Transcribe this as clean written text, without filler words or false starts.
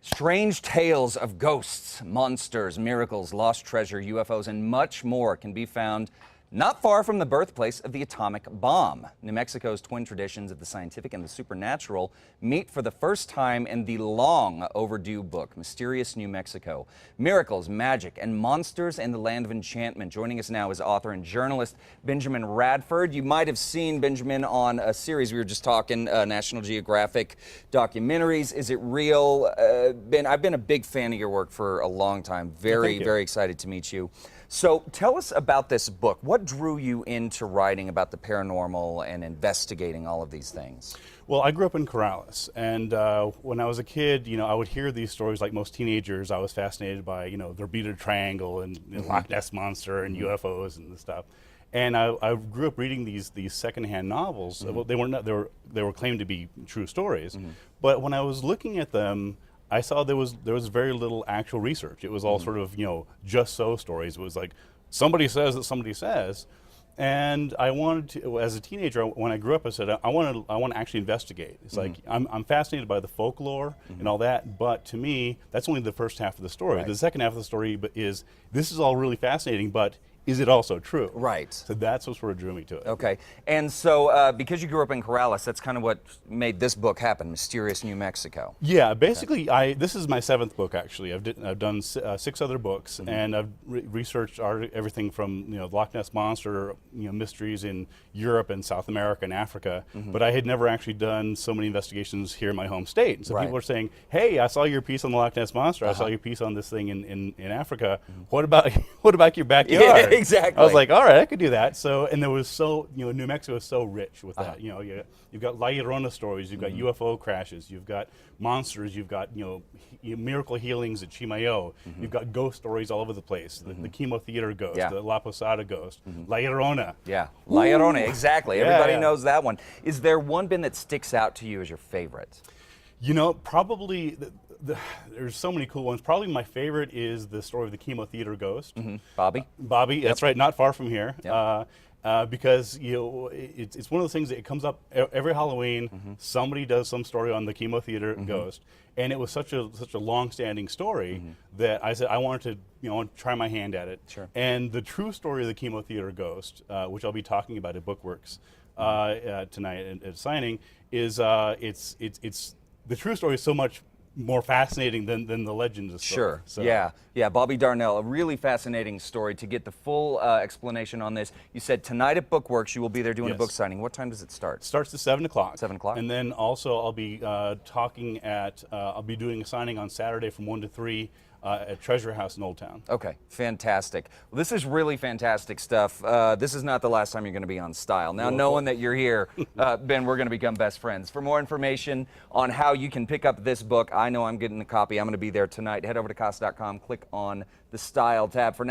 Strange tales of ghosts, monsters, miracles, lost treasure, UFOs, and much more can be found not far from the birthplace of the atomic bomb. New Mexico's twin traditions of the scientific and the supernatural meet for the first time in the long overdue book, Mysterious New Mexico. Miracles, magic, and monsters in the land of enchantment. Joining us now is author and journalist Benjamin Radford. You might have seen Benjamin on a series we were just talking, National Geographic documentaries. Is it real? Ben, I've been a big fan of your work for a long time. Very excited to meet you. So tell us about this book. What drew you into writing about the paranormal and investigating all of these things? Well, I grew up in Corrales, and when I was a kid, I would hear these stories like most teenagers. I was fascinated by, the Bermuda Triangle and the Loch Ness Monster and UFOs and this stuff. And I grew up reading these secondhand novels. Well, they were claimed to be true stories, but when I was looking at them, I saw there was very little actual research. It was all sort of just so stories. It was like somebody says that somebody says, and I wanted to, as a teenager, when I grew up, I said I want to actually investigate. It's like I'm fascinated by the folklore and all that, but to me that's only the first half of the story. Right. The second half of the story is this is all really fascinating, but is it also true? Right. So that's what sort of drew me to it. Okay. And so because you grew up in Corrales, that's kind of what made this book happen, Mysterious New Mexico. Yeah, basically, this is my 7th book, actually. I've done 6 other books, and I've researched everything from Loch Ness Monster, mysteries in Europe and South America and Africa, but I had never actually done so many investigations here in my home state. And so people are saying, hey, I saw your piece on the Loch Ness Monster, I saw your piece on this thing in Africa, what about your backyard? Yeah, exactly. I was like, all right, I could do that. So, and there was New Mexico is so rich with that. You've got La Llorona stories, you've got UFO crashes, you've got monsters, you've got miracle healings at Chimayo, you've got ghost stories all over the place. The Chemo Theater ghost, the La Posada ghost, La Llorona. Yeah, La Llorona, exactly. Everybody yeah. knows that one. Is there one, Ben, that sticks out to you as your favorite? Probably. There's so many cool ones. Probably my favorite is the story of the Chemo Theater ghost. Bobby? Bobby, that's right, not far from here. Yep. Because it's one of those things that it comes up every Halloween. Somebody does some story on the Chemo Theater ghost, and it was such a long-standing story that I said I wanted to try my hand at it. Sure. And the true story of the Chemo Theater ghost, which I'll be talking about at Bookworks tonight at signing, is it's the true story is so much more fascinating than the legend is. Sure. So. Yeah. Bobby Darnell, a really fascinating story. To get the full explanation on this, you said tonight at Bookworks you will be there doing a book signing. What time does it start? It starts at 7 o'clock. 7 o'clock. And then also I'll be I'll be doing a signing on Saturday from 1 to 3 at Treasure House in Old Town. Okay, fantastic. Well, this is really fantastic stuff. This is not the last time you're going to be on Style. Now, knowing that you're here, Ben, we're going to become best friends. For more information on how you can pick up this book, I know I'm getting a copy. I'm going to be there tonight. Head over to CASA.com, click on the Style tab. For now,